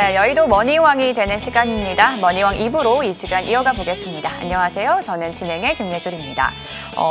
네, 여의도 머니왕이 되는 시간입니다. 머니왕 2부로 이 시간 이어가 보겠습니다. 안녕하세요. 저는 진행의 김예술입니다.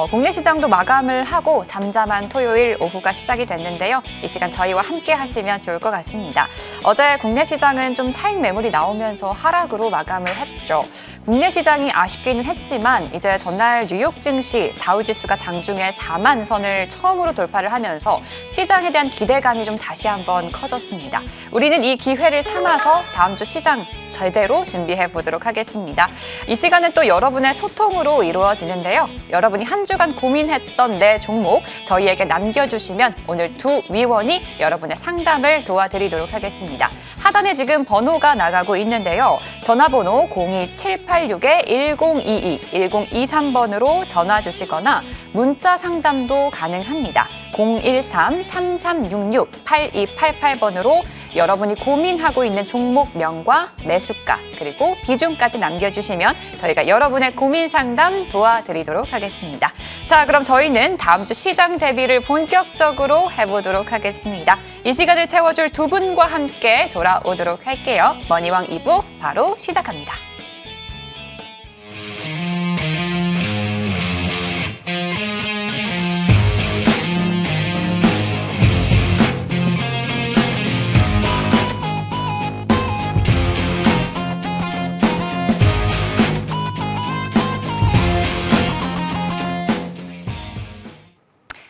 국내 시장도 마감을 하고 잠잠한 토요일 오후가 시작이 됐는데요. 이 시간 저희와 함께 하시면 좋을 것 같습니다. 어제 국내 시장은 좀 차익 매물이 나오면서 하락으로 마감을 했죠. 국내 시장이 아쉽기는 했지만 이제 전날 뉴욕 증시 다우지수가 장중에 4만 선을 처음으로 돌파를 하면서 시장에 대한 기대감이 좀 다시 한번 커졌습니다. 우리는 이 기회를 삼아서 다음 주 시장 제대로 준비해 보도록 하겠습니다. 이 시간은 또 여러분의 소통으로 이루어지는데요. 여러분이 한 주간 고민했던 내 종목 저희에게 남겨주시면 오늘 두 위원이 여러분의 상담을 도와드리도록 하겠습니다. 하단에 지금 번호가 나가고 있는데요. 전화번호 02786-1022, 1023번으로 전화 주시거나 문자 상담도 가능합니다. 013-3366-8288번으로 여러분이 고민하고 있는 종목명과 매수가 그리고 비중까지 남겨주시면 저희가 여러분의 고민 상담 도와드리도록 하겠습니다. 자, 그럼 저희는 다음 주 시장 대비를 본격적으로 해보도록 하겠습니다. 이 시간을 채워줄 두 분과 함께 돌아오도록 할게요. 머니왕 2부 바로 시작합니다.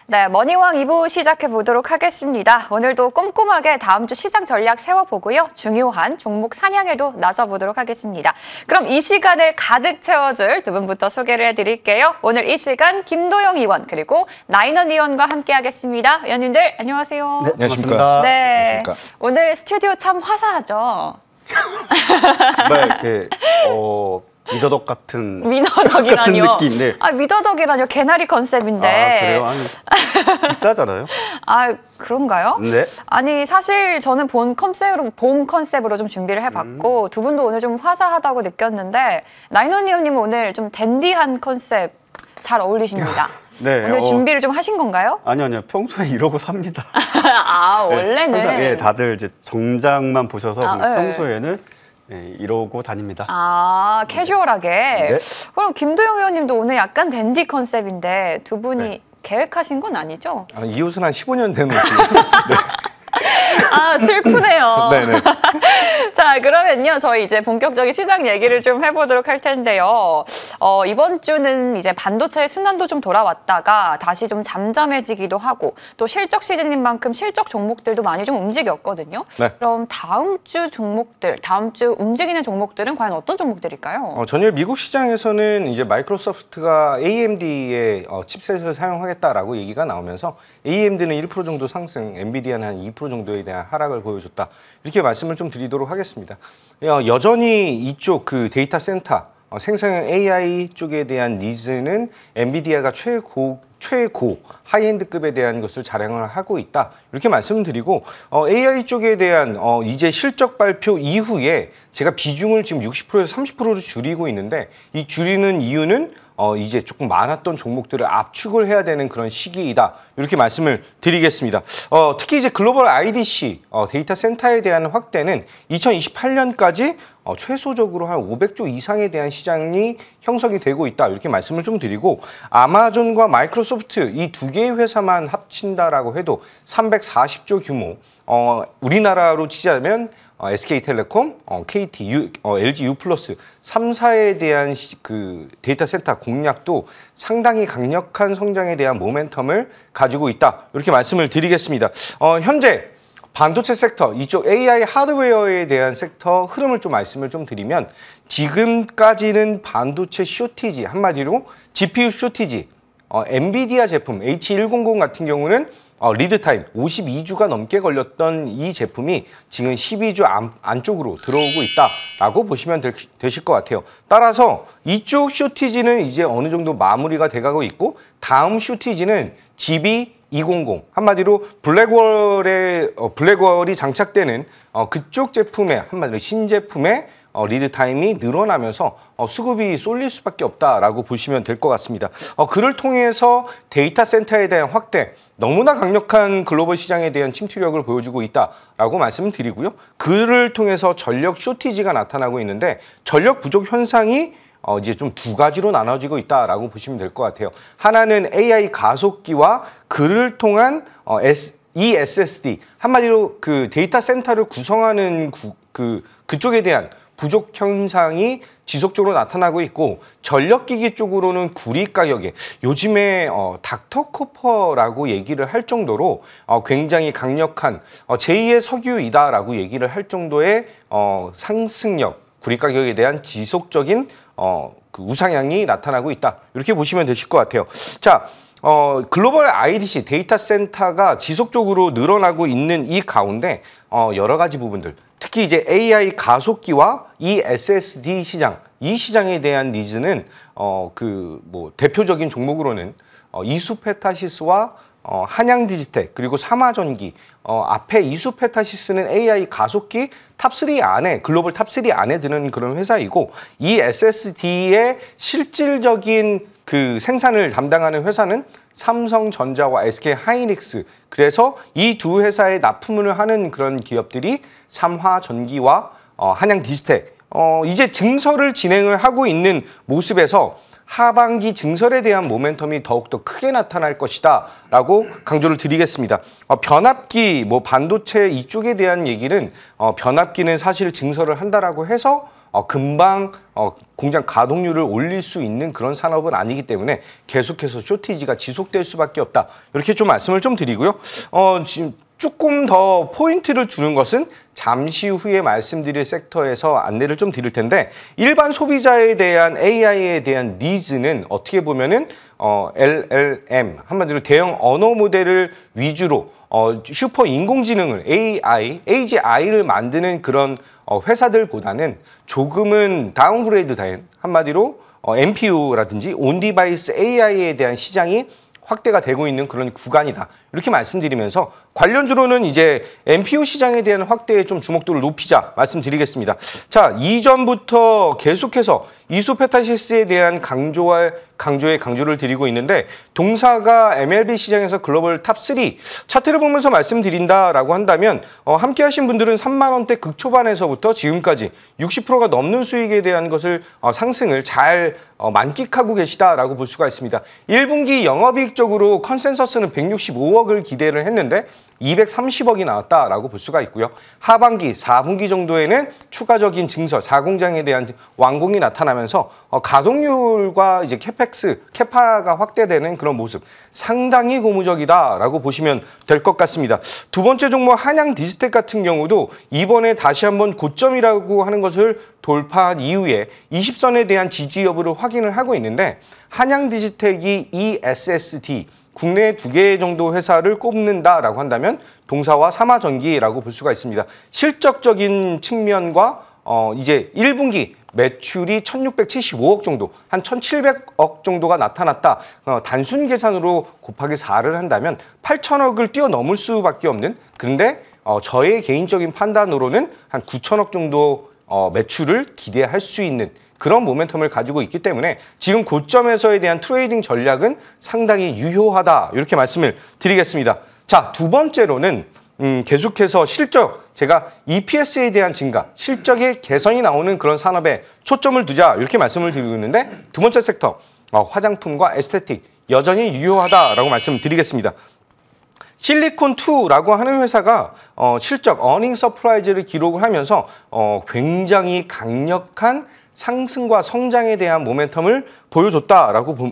네, 머니왕 2부 시작해 보도록 하겠습니다. 오늘도 꼼꼼하게 다음 주 시장 전략 세워보고요. 중요한 종목 사냥에도 나서보도록 하겠습니다. 그럼 이 시간을 가득 채워줄 두 분부터 소개를 해드릴게요. 오늘 이 시간 김도영 의원 그리고 나인원 의원과 함께하겠습니다. 의원님들 안녕하세요. 네, 안녕하십니까. 네, 오늘 스튜디오 참 화사하죠? 네, 미더덕 같은 미더덕이라뇨. 느낌. 네. 아, 미더덕이라뇨. 개나리 컨셉인데. 아, 그래요? 아니, 비싸잖아요. 아, 그런가요? 네. 아니, 사실 저는 봄 컨셉으로 좀 준비를 해봤고 두 분도 오늘 좀 화사하다고 느꼈는데 나인원 의원님은 오늘 좀 댄디한 컨셉 잘 어울리십니다. 네. 오늘 준비를 좀 하신 건가요? 아니요. 평소에 이러고 삽니다. 아, 원래는? 항상, 다들 이제 정장만 보셔서 네. 평소에는 이러고 다닙니다. 아, 캐주얼하게. 네. 그럼 김도영 의원님도 오늘 약간 댄디 컨셉인데 두 분이 계획하신 건 아니죠? 아, 이 옷은 한 15년 된 옷이에요. 네. 아, 슬프네요. 네네. 자, 그러면요. 저희 이제 본격적인 시장 얘기를 좀 해보도록 할 텐데요. 이번 주는 이제 반도체의 순환도 좀 돌아왔다가 다시 좀 잠잠해지기도 하고 또 실적 시즌인 만큼 실적 종목들도 많이 좀 움직였거든요. 네. 그럼 다음 주 종목들, 다음 주 움직이는 종목들은 과연 어떤 종목들일까요? 전일 미국 시장에서는 이제 마이크로소프트가 AMD의 칩셋을 사용하겠다라고 얘기가 나오면서 AMD는 1% 정도 상승, 엔비디아는 한 2% 정도에 대한 하락을 보여줬다. 이렇게 말씀을 좀 드리도록 하겠습니다. 여전히 이쪽 그 데이터 센터, 생성형 AI 쪽에 대한 니즈는 엔비디아가 최고 하이엔드급에 대한 것을 자랑을 하고 있다. 이렇게 말씀을 드리고 AI 쪽에 대한 이제 실적 발표 이후에 제가 비중을 지금 60%에서 30%로 줄이고 있는데 이 줄이는 이유는 이제 조금 많았던 종목들을 압축을 해야 되는 그런 시기이다. 이렇게 말씀을 드리겠습니다. 특히 이제 글로벌 IDC 데이터 센터에 대한 확대는 2028년까지 최소적으로 한 500조 이상에 대한 시장이 형성이 되고 있다. 이렇게 말씀을 좀 드리고 아마존과 마이크로소프트 이 두 개의 회사만 합친다라고 해도 340조 규모 우리나라로 치자면 SK텔레콤, KT, LG U+, 3사에 대한 그 데이터 센터 공략도 상당히 강력한 성장에 대한 모멘텀을 가지고 있다. 이렇게 말씀을 드리겠습니다. 현재 반도체 섹터, 이쪽 AI 하드웨어에 대한 섹터 흐름을 좀 말씀을 좀 드리면 지금까지는 반도체 쇼티지, 한마디로 GPU 쇼티지, 엔비디아 제품 H100 같은 경우는 리드타임 52주가 넘게 걸렸던 이 제품이 지금 12주 안쪽으로 들어오고 있다라고 보시면 되실 것 같아요. 따라서 이쪽 쇼티지는 이제 어느 정도 마무리가 돼가고 있고 다음 쇼티지는 GB200 한마디로 블랙월이 장착되는 그쪽 제품의 한마디로 신제품의 리드 타임이 늘어나면서 수급이 쏠릴 수밖에 없다라고 보시면 될 것 같습니다. 그를 통해서 데이터 센터에 대한 확대, 너무나 강력한 글로벌 시장에 대한 침투력을 보여주고 있다라고 말씀드리고요. 그를 통해서 전력 쇼티지가 나타나고 있는데 전력 부족 현상이 이제 좀 두 가지로 나눠지고 있다라고 보시면 될 것 같아요. 하나는 AI 가속기와 그를 통한 ESSD, 한마디로 그 데이터 센터를 구성하는 그쪽에 대한 부족 현상이 지속적으로 나타나고 있고, 전력기기 쪽으로는 구리 가격에 요즘에 닥터 코퍼라고 얘기를 할 정도로 굉장히 강력한 제2의 석유이다라고 얘기를 할 정도의 상승력, 구리 가격에 대한 지속적인 그 우상향이 나타나고 있다. 이렇게 보시면 되실 것 같아요. 자, 글로벌 IDC 데이터 센터가 지속적으로 늘어나고 있는 이 가운데 여러 가지 부분들, 특히 이제 AI 가속기와 이 SSD 시장, 이 시장에 대한 니즈는 대표적인 종목으로는 이수페타시스와 한양 디지텍, 그리고 삼화전기, 앞에 이수페타시스는 AI 가속기 탑3 안에, 글로벌 탑3 안에 드는 그런 회사이고, 이 SSD의 실질적인 그 생산을 담당하는 회사는 삼성전자와 SK하이닉스, 그래서 이 두 회사에 납품을 하는 그런 기업들이 삼화전기와 한양 디지텍, 이제 증설을 진행을 하고 있는 모습에서 하반기 증설에 대한 모멘텀이 더욱더 크게 나타날 것이다 라고 강조를 드리겠습니다. 변압기, 반도체 이쪽에 대한 얘기는 변압기는 사실 증설을 한다라고 해서 금방 공장 가동률을 올릴 수 있는 그런 산업은 아니기 때문에 계속해서 쇼티지가 지속될 수밖에 없다. 이렇게 좀 말씀을 좀 드리고요. 지금 조금 더 포인트를 두는 것은 잠시 후에 말씀드릴 섹터에서 안내를 좀 드릴 텐데, 일반 소비자에 대한 AI에 대한 니즈는 어떻게 보면은 LLM, 한마디로 대형 언어 모델을 위주로 슈퍼 인공지능을 AGI를 만드는 그런 회사들보다는 조금은 다운그레이드 된, 한마디로 NPU라든지 온디바이스 AI에 대한 시장이 확대가 되고 있는 그런 구간이다. 이렇게 말씀드리면서 관련주로는 이제 NPU 시장에 대한 확대에 좀 주목도를 높이자 말씀드리겠습니다. 자, 이전부터 계속해서 이수페타시스에 대한 강조를 드리고 있는데, 동사가 MLB 시장에서 글로벌 탑3 차트를 보면서 말씀드린다라고 한다면 함께 하신 분들은 3만 원대 극초반에서부터 지금까지 60%가 넘는 수익에 대한 것을 상승을 잘 만끽하고 계시다라고 볼 수가 있습니다. 1분기 영업이익적으로 컨센서스는 165억을 기대를 했는데 230억이 나왔다라고 볼 수가 있고요. 하반기 4분기 정도에는 추가적인 증설, 4공장에 대한 완공이 나타나면서 가동률과 이제 캐파가 확대되는 그런 모습, 상당히 고무적이다라고 보시면 될 것 같습니다. 두 번째 종목 한양 디지텍 같은 경우도 이번에 다시 한번 고점이라고 하는 것을 돌파한 이후에 20선에 대한 지지 여부를 확인을 하고 있는데, 한양 디지텍이 ESSD 국내 2개 정도 회사를 꼽는다라고 한다면 동사와 삼화전기라고 볼 수가 있습니다. 실적적인 측면과 이제 1분기 매출이 1,675억 정도, 한 1,700억 정도가 나타났다. 단순 계산으로 곱하기 4를 한다면 8,000억을 뛰어넘을 수밖에 없는, 그런데 저의 개인적인 판단으로는 한 9,000억 정도 매출을 기대할 수 있는 그런 모멘텀을 가지고 있기 때문에 지금 고점에서에 대한 트레이딩 전략은 상당히 유효하다, 이렇게 말씀을 드리겠습니다. 자, 두 번째로는 계속해서 실적, 제가 EPS에 대한 증가, 실적의 개선이 나오는 그런 산업에 초점을 두자, 이렇게 말씀을 드리고 있는데, 두 번째 섹터 화장품과 에스테틱 여전히 유효하다라고 말씀드리겠습니다. 실리콘2라고 하는 회사가 실적 어닝 서프라이즈를 기록을 하면서 굉장히 강력한 상승과 성장에 대한 모멘텀을 보여줬다라고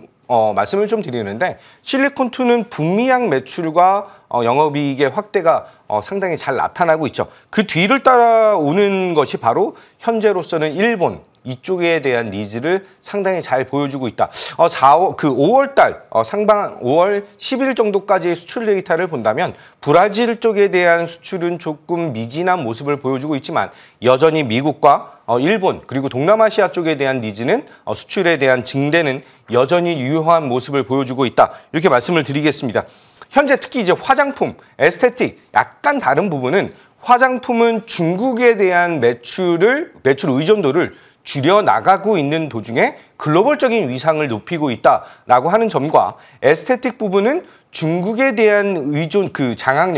말씀을 좀 드리는데, 실리콘2는 북미양 매출과 영업이익의 확대가 상당히 잘 나타나고 있죠. 그 뒤를 따라오는 것이 바로 현재로서는 일본, 이쪽에 대한 니즈를 상당히 잘 보여주고 있다. 5월 달, 상반 5월 10일 정도까지의 수출 데이터를 본다면 브라질 쪽에 대한 수출은 조금 미진한 모습을 보여주고 있지만, 여전히 미국과 일본, 그리고 동남아시아 쪽에 대한 니즈는 수출에 대한 증대는 여전히 유효한 모습을 보여주고 있다. 이렇게 말씀을 드리겠습니다. 현재 특히 이제 화장품, 에스테틱, 약간 다른 부분은 화장품은 중국에 대한 매출 의존도를 줄여 나가고 있는 도중에 글로벌적인 위상을 높이고 있다라고 하는 점과 에스테틱 부분은 중국에 대한 의존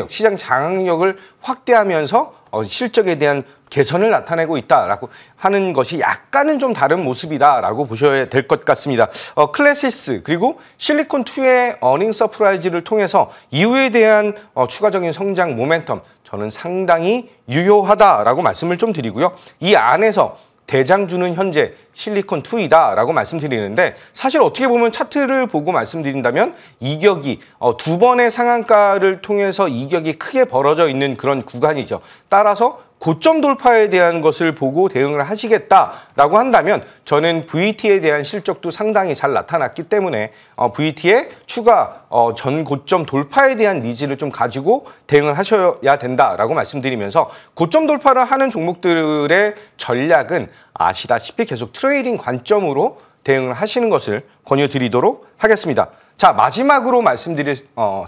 시장 장악력을 확대하면서 실적에 대한 개선을 나타내고 있다라고 하는 것이 약간은 좀 다른 모습이다라고 보셔야 될 것 같습니다. 클래시스 그리고 실리콘2의 어닝 서프라이즈를 통해서 이후에 대한 추가적인 성장 모멘텀 저는 상당히 유효하다라고 말씀을 좀 드리고요. 이 안에서 대장주는 현재 실리콘2이다라고 말씀드리는데 사실 어떻게 보면 차트를 보고 말씀드린다면 이격이 두 번의 상한가를 통해서 이격이 크게 벌어져 있는 그런 구간이죠. 따라서 고점 돌파에 대한 것을 보고 대응을 하시겠다라고 한다면 저는 VT에 대한 실적도 상당히 잘 나타났기 때문에 VT의 추가 전 고점 돌파에 대한 니즈를 좀 가지고 대응을 하셔야 된다라고 말씀드리면서 고점 돌파를 하는 종목들의 전략은 아시다시피 계속 트레이딩 관점으로 대응을 하시는 것을 권유드리도록 하겠습니다. 자, 마지막으로 말씀드릴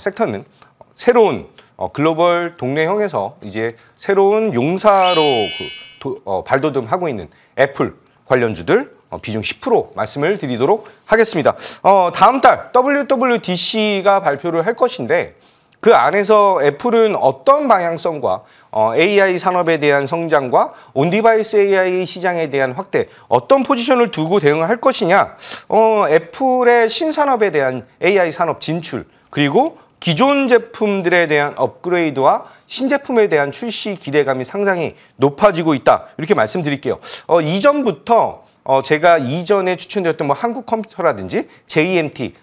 섹터는 새로운 글로벌 동네형에서 이제 새로운 용사로 발돋움하고 있는 애플 관련주들 비중 10% 말씀을 드리도록 하겠습니다. 다음 달 WWDC가 발표를 할 것인데 그 안에서 애플은 어떤 방향성과 AI 산업에 대한 성장과 온디바이스 AI 시장에 대한 확대 어떤 포지션을 두고 대응을 할 것이냐 애플의 신산업에 대한 AI 산업 진출 그리고 기존 제품들에 대한 업그레이드와 신제품에 대한 출시 기대감이 상당히 높아지고 있다. 이렇게 말씀드릴게요. 이전부터 제가 이전에 추천드렸던 한국컴퓨터라든지 JMT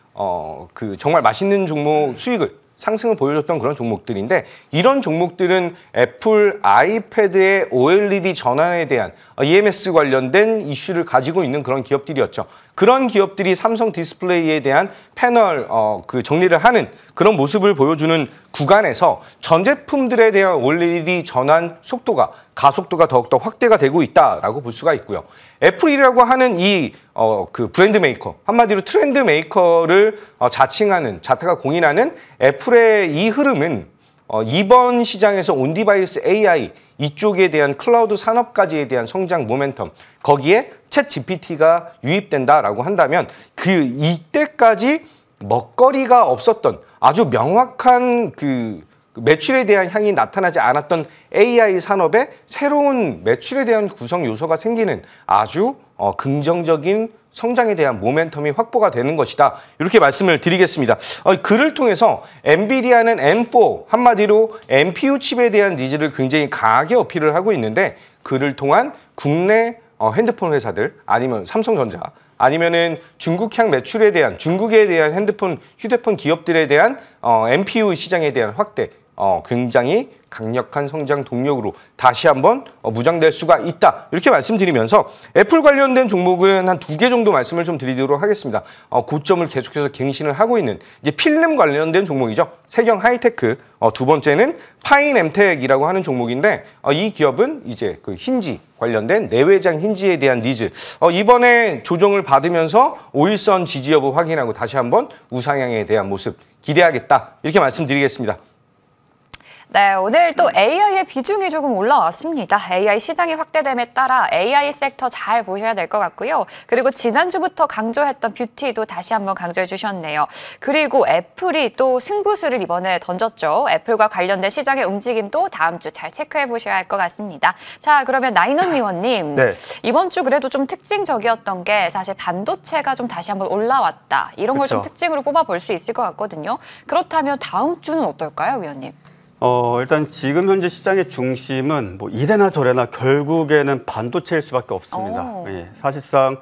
정말 맛있는 종목 수익을 상승을 보여줬던 그런 종목들인데 이런 종목들은 애플 아이패드의 OLED 전환에 대한 EMS 관련된 이슈를 가지고 있는 그런 기업들이었죠. 그런 기업들이 삼성 디스플레이에 대한 패널 정리를 하는 그런 모습을 보여주는 구간에서 전 제품들에 대한 OLED 전환 가속도가 더욱더 확대가 되고 있다라고 볼 수가 있고요. 애플이라고 하는 이 브랜드 메이커, 한마디로 트렌드 메이커를 자타가 공인하는 애플의 이 흐름은 이번 시장에서 온디바이스 AI 이쪽에 대한 클라우드 산업까지에 대한 성장 모멘텀 거기에 챗 GPT가 유입된다라고 한다면 이때까지 먹거리가 없었던 아주 명확한 매출에 대한 향이 나타나지 않았던 AI 산업에 새로운 매출에 대한 구성 요소가 생기는 아주 긍정적인 성장에 대한 모멘텀이 확보가 되는 것이다. 이렇게 말씀을 드리겠습니다. 그를 통해서 엔비디아는 M4 한마디로 NPU 칩에 대한 니즈를 굉장히 강하게 어필을 하고 있는데 그를 통한 국내 핸드폰 회사들 아니면 삼성전자 아니면은 중국향 매출에 대한 중국에 대한 휴대폰 기업들에 대한 NPU 시장에 대한 확대 굉장히 강력한 성장 동력으로 다시 한번 무장될 수가 있다. 이렇게 말씀드리면서 애플 관련된 종목은 한 2개 정도 말씀을 좀 드리도록 하겠습니다. 고점을 계속해서 갱신을 하고 있는 이제 필름 관련된 종목이죠. 세경 하이테크. 두 번째는 파인엠텍이라고 하는 종목인데 이 기업은 이제 힌지 관련된 내외장 힌지에 대한 니즈. 이번에 조정을 받으면서 5일선 지지 여부 확인하고 다시 한번 우상향에 대한 모습 기대하겠다. 이렇게 말씀드리겠습니다. 네, 오늘 또 AI의 비중이 조금 올라왔습니다. AI 시장이 확대됨에 따라 AI 섹터 잘 보셔야 될 것 같고요. 그리고 지난주부터 강조했던 뷰티도 다시 한번 강조해 주셨네요. 그리고 애플이 또 승부수를 이번에 던졌죠. 애플과 관련된 시장의 움직임도 다음 주 잘 체크해 보셔야 할 것 같습니다. 자, 그러면 나인원 위원님. 네. 이번 주 그래도 좀 특징적이었던 게 사실 반도체가 좀 다시 한번 올라왔다. 이런 걸 좀 특징으로 뽑아볼 수 있을 것 같거든요. 그렇다면 다음 주는 어떨까요, 위원님? 일단 지금 현재 시장의 중심은 이래나 저래나 결국에는 반도체일 수밖에 없습니다. 예, 사실상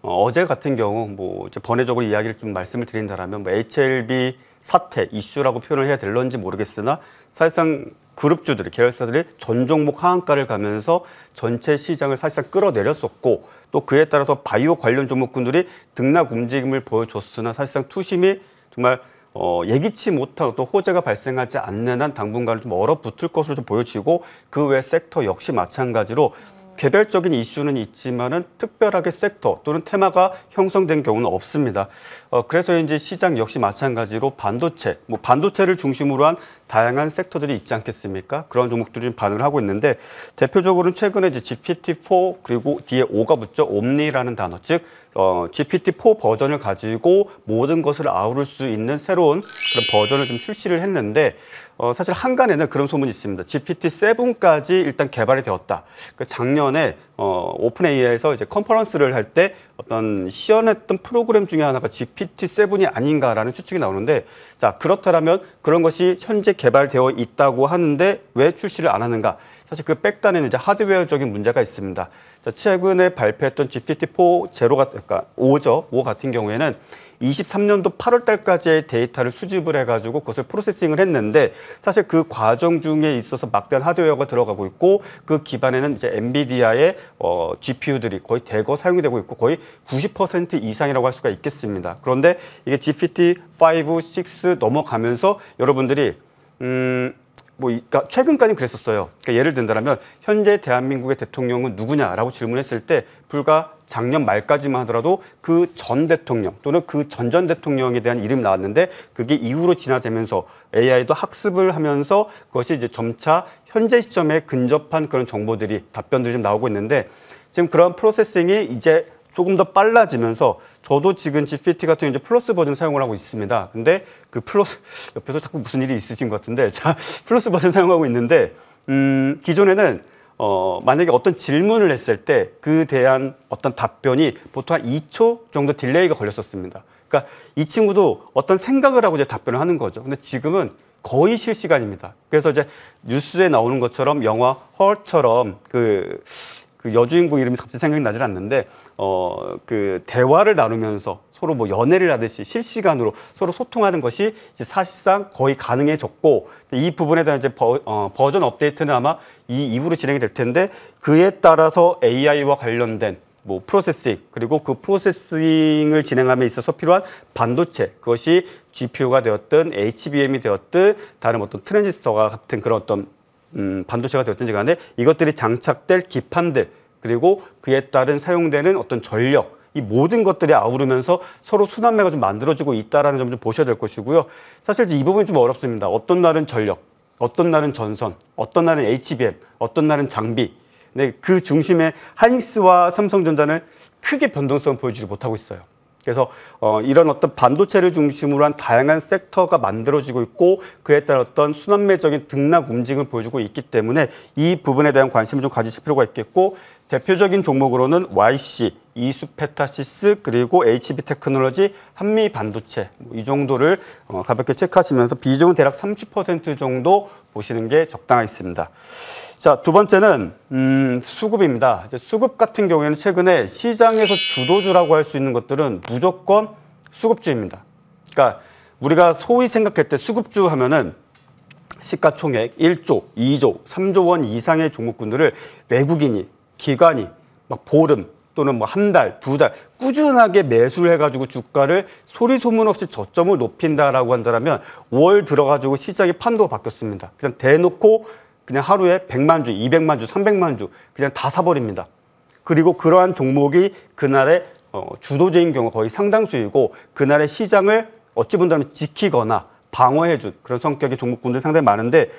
어제 같은 경우 이제 번외적으로 이야기를 좀 말씀을 드린다면 HLB 사태 이슈라고 표현을 해야 될런지 모르겠으나 사실상 그룹주들이 계열사들이 전 종목 하한가를 가면서 전체 시장을 사실상 끌어내렸었고 또 그에 따라서 바이오 관련 종목군들이 등락 움직임을 보여줬으나 사실상 투심이 정말 예기치 못하고 또 호재가 발생하지 않는 한 당분간은 좀 얼어붙을 것으로 좀 보여지고 그 외 섹터 역시 마찬가지로 개별적인 이슈는 있지만은 특별하게 섹터 또는 테마가 형성된 경우는 없습니다. 그래서 이제 시장 역시 마찬가지로 반도체, 반도체를 중심으로 한 다양한 섹터들이 있지 않겠습니까? 그런 종목들이 좀 반응을 하고 있는데 대표적으로는 최근에 이제 GPT-4 그리고 뒤에 5가 붙죠. 옴니라는 단어, 즉 GPT-4 버전을 가지고 모든 것을 아우를 수 있는 새로운 그런 버전을 좀 출시를 했는데 사실 한간에는 그런 소문이 있습니다. GPT-7까지 일단 개발이 되었다. 작년에 오픈 AI에서 이제 컨퍼런스를 할 때 어떤 시연했던 프로그램 중에 하나가 GPT-7이 아닌가라는 추측이 나오는데, 자, 그렇다면 그런 것이 현재 개발되어 있다고 하는데 왜 출시를 안 하는가? 사실 그 백단에는 이제 하드웨어적인 문제가 있습니다. 자, 최근에 발표했던 GPT-4 제로가, 그러니까 5죠. 5 같은 경우에는 23년도 8월 달까지의 데이터를 수집을 해가지고 그것을 프로세싱을 했는데 사실 그 과정 중에 있어서 막대한 하드웨어가 들어가고 있고 그 기반에는 이제 엔비디아의 GPU들이 거의 대거 사용이 되고 있고 거의 90% 이상이라고 할 수가 있겠습니다. 그런데 이게 GPT-5, 6 넘어가면서 여러분들이 그러니까 최근까지는 그랬었어요. 그러니까 예를 든다면 현재 대한민국의 대통령은 누구냐라고 질문했을 때 불과 작년 말까지만 하더라도 그 전 대통령 또는 그 전전 대통령에 대한 이름이 나왔는데 그게 이후로 진화되면서 AI도 학습을 하면서 그것이 이제 점차 현재 시점에 근접한 그런 정보들이 답변들이 좀 나오고 있는데 지금 그런 프로세싱이 이제 조금 더 빨라지면서 저도 지금 GPT 같은 이제 플러스 버전 사용을 하고 있습니다. 근데 그 플러스 옆에서 자꾸 무슨 일이 있으신 것 같은데 자 플러스 버전 사용하고 있는데 기존에는 만약에 어떤 질문을 했을 때 그 대한 어떤 답변이 보통 한 2초 정도 딜레이가 걸렸었습니다. 그러니까 이 친구도 어떤 생각을 하고 이제 답변을 하는 거죠. 근데 지금은 거의 실시간입니다. 그래서 이제 뉴스에 나오는 것처럼 영화 헐처럼 그 여주인공 이름이 갑자기 생각이 나질 않는데 그 대화를 나누면서 서로 뭐 연애를 하듯이 실시간으로 서로 소통하는 것이 이제 사실상 거의 가능해졌고 이 부분에 대한 이제 버전 업데이트는 아마 이 이후로 진행이 될 텐데 그에 따라서 AI와 관련된 뭐 프로세싱 그리고 그 프로세싱을 진행함에 있어서 필요한 반도체 그것이 GPU가 되었든 HBM이 되었든 다른 어떤 트랜지스터와 같은 그런 어떤 반도체가 되었든지 간에 이것들이 장착될 기판들 그리고 그에 따른 사용되는 어떤 전력 이 모든 것들이 아우르면서 서로 순환매가 좀 만들어지고 있다는 점 좀 보셔야 될 것이고요. 사실 이 부분이 좀 어렵습니다. 어떤 날은 전력, 어떤 날은 전선, 어떤 날은 HBM, 어떤 날은 장비. 근데 그 중심에 하이닉스와 삼성전자는 크게 변동성을 보여주지 못하고 있어요. 그래서 이런 어떤 반도체를 중심으로 한 다양한 섹터가 만들어지고 있고 그에 따른 어떤 순환매적인 등락 움직임을 보여주고 있기 때문에 이 부분에 대한 관심을 좀 가지실 필요가 있겠고 대표적인 종목으로는 YC, 이수페타시스 그리고 HB테크놀로지, 한미반도체 이 정도를 가볍게 체크하시면서 비중은 대략 30% 정도 보시는 게 적당하겠습니다. 자, 두 번째는 수급입니다. 이제 수급 같은 경우에는 최근에 시장에서 주도주라고 할 수 있는 것들은 무조건 수급주입니다. 그러니까 우리가 소위 생각할 때 수급주 하면은 시가총액 1조, 2조, 3조 원 이상의 종목군들을 외국인이, 기관이 막 보름 또는 뭐 한 달, 두 달 꾸준하게 매수를 해가지고 주가를 소리 소문 없이 저점을 높인다라고 한다면 5월 들어가지고 시장의 판도가 바뀌었습니다. 그냥 대놓고 그냥 하루에 100만 주, 200만 주, 300만 주 그냥 다 사버립니다. 그리고 그러한 종목이 그날의 주도제인 경우가 거의 상당수이고 그날의 시장을 어찌 본다면 지키거나 방어해준 그런 성격의 종목군들이 상당히 많은데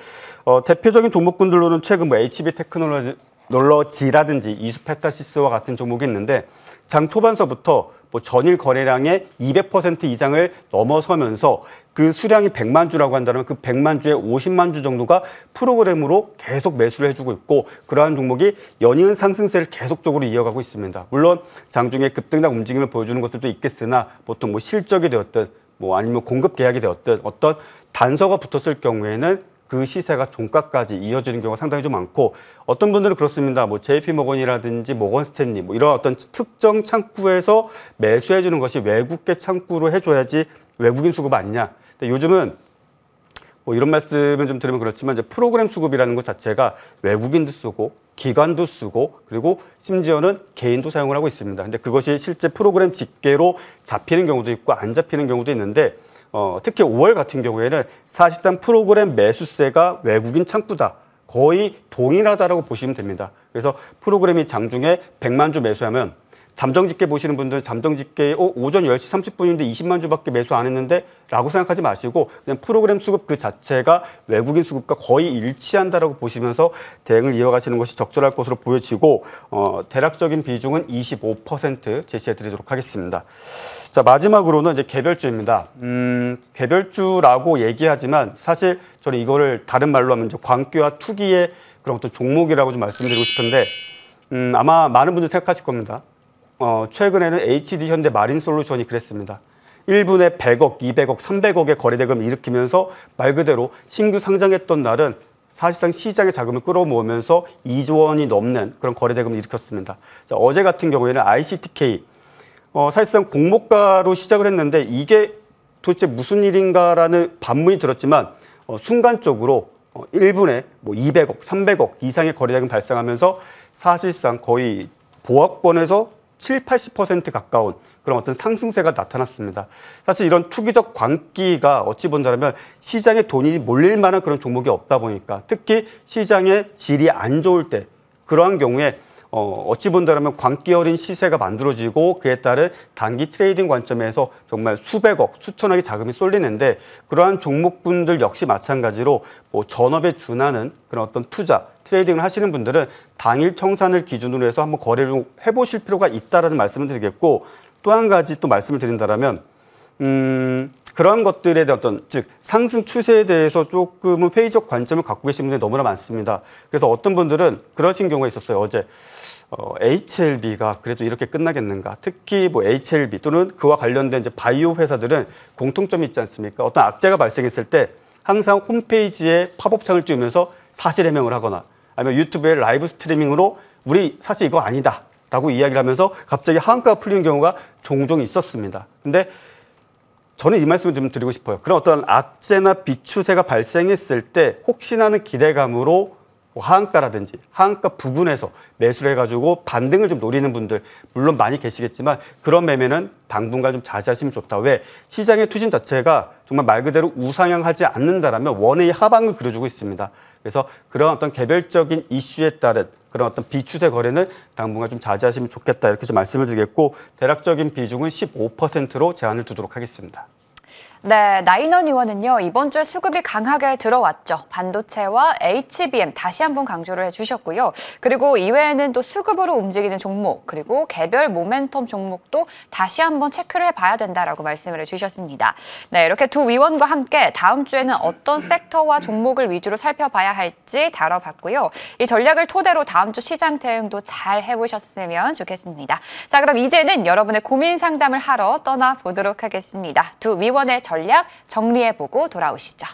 대표적인 종목군들로는 최근 뭐 HB테크놀로지라든지 이수페타시스와 같은 종목이 있는데 장 초반서부터 뭐 전일 거래량의 200% 이상을 넘어서면서 그 수량이 100만 주라고 한다면 그 100만 주에 50만 주 정도가 프로그램으로 계속 매수를 해주고 있고 그러한 종목이 연이은 상승세를 계속적으로 이어가고 있습니다. 물론 장중에 급등락 움직임을 보여주는 것들도 있겠으나 보통 뭐 실적이 되었든 뭐 아니면 공급 계약이 되었든 어떤 단서가 붙었을 경우에는 그 시세가 종가까지 이어지는 경우가 상당히 좀 많고 어떤 분들은 그렇습니다. 뭐 JP모건이라든지 모건스탠리 뭐 이런 어떤 특정 창구에서 매수해 주는 것이 외국계 창구로 해줘야지 외국인 수급 아니냐. 근데 요즘은 뭐 이런 말씀을 좀 드리면 그렇지만 이제 프로그램 수급이라는 것 자체가 외국인도 쓰고 기관도 쓰고 그리고 심지어는 개인도 사용을 하고 있습니다. 근데 그것이 실제 프로그램 집계로 잡히는 경우도 있고 안 잡히는 경우도 있는데 특히 5월 같은 경우에는 사실상 프로그램 매수세가 외국인 창구다. 거의 동일하다라고 보시면 됩니다. 그래서 프로그램이 장중에 100만 주 매수하면 잠정집계 보시는 분들은 잠정집계 오전 10시 30분인데 20만 주밖에 매수 안 했는데 라고 생각하지 마시고 그냥 프로그램 수급 그 자체가 외국인 수급과 거의 일치한다라고 보시면서 대응을 이어가시는 것이 적절할 것으로 보여지고 대략적인 비중은 25% 제시해 드리도록 하겠습니다. 자, 마지막으로는 이제 개별주입니다. 개별주라고 얘기하지만 사실 저는 이거를 다른 말로 하면 이제 광기와 투기의 그런 어떤 종목이라고 좀 말씀드리고 싶은데 아마 많은 분들 생각하실 겁니다. 최근에는 HD 현대 마린솔루션이 그랬습니다. 1분에 100억, 200억, 300억의 거래대금을 일으키면서 말 그대로 신규 상장했던 날은 사실상 시장의 자금을 끌어모으면서 2조 원이 넘는 그런 거래대금을 일으켰습니다. 자, 어제 같은 경우에는 ICTK 사실상 공모가로 시작을 했는데 이게 도대체 무슨 일인가라는 반문이 들었지만 순간적으로 1분에 뭐 200억, 300억 이상의 거래대금 발생하면서 사실상 거의 보합권에서 7, 80% 가까운 그런 어떤 상승세가 나타났습니다. 사실 이런 투기적 광기가 어찌 본다면 시장에 돈이 몰릴 만한 그런 종목이 없다 보니까 특히 시장의 질이 안 좋을 때 그러한 경우에 어찌 본다면 광기 어린 시세가 만들어지고 그에 따른 단기 트레이딩 관점에서 정말 수백억, 수천억의 자금이 쏠리는데 그러한 종목군들 역시 마찬가지로 뭐 전업에 준하는 그런 어떤 투자, 트레이딩을 하시는 분들은 당일 청산을 기준으로 해서 한번 거래를 해보실 필요가 있다라는 말씀을 드리겠고 또 한 가지 또 말씀을 드린다면 그런 것들에 대한 어떤 즉 상승 추세에 대해서 조금은 회의적 관점을 갖고 계신 분들이 너무나 많습니다. 그래서 어떤 분들은 그러신 경우가 있었어요. 어제 HLB가 그래도 이렇게 끝나겠는가? 특히 뭐 HLB 또는 그와 관련된 이제 바이오 회사들은 공통점이 있지 않습니까? 어떤 악재가 발생했을 때 항상 홈페이지에 팝업창을 띄우면서 사실 해명을 하거나 아니면 유튜브에 라이브 스트리밍으로 우리 사실 이거 아니다 라고 이야기를 하면서 갑자기 하한가가 풀리는 경우가 종종 있었습니다. 근데 저는 이 말씀을 좀 드리고 싶어요. 그런 어떤 악재나 비추세가 발생했을 때 혹시나 하는 기대감으로 하한가라든지 하한가 부근에서 매수를 해가지고 반등을 좀 노리는 분들 물론 많이 계시겠지만 그런 매매는 당분간 좀 자제하시면 좋다. 왜? 시장의 투심 자체가 정말 말 그대로 우상향하지 않는다라면 원의 하방을 그려주고 있습니다. 그래서 그런 어떤 개별적인 이슈에 따른 그런 어떤 비추세 거래는 당분간 좀 자제하시면 좋겠다 이렇게 좀 말씀을 드리겠고 대략적인 비중은 15%로 제한을 두도록 하겠습니다. 네, 나인원 의원은요, 이번 주에 수급이 강하게 들어왔죠. 반도체와 HBM 다시 한번 강조를 해주셨고요. 그리고 이외에는 또 수급으로 움직이는 종목, 그리고 개별 모멘텀 종목도 다시 한번 체크를 해봐야 된다라고 말씀을 해주셨습니다. 네, 이렇게 두 위원과 함께 다음 주에는 어떤 섹터와 종목을 위주로 살펴봐야 할지 다뤄봤고요. 이 전략을 토대로 다음 주 시장 대응도 잘 해보셨으면 좋겠습니다. 자, 그럼 이제는 여러분의 고민 상담을 하러 떠나보도록 하겠습니다. 두 위원의 전략 정리해보고 돌아오시죠.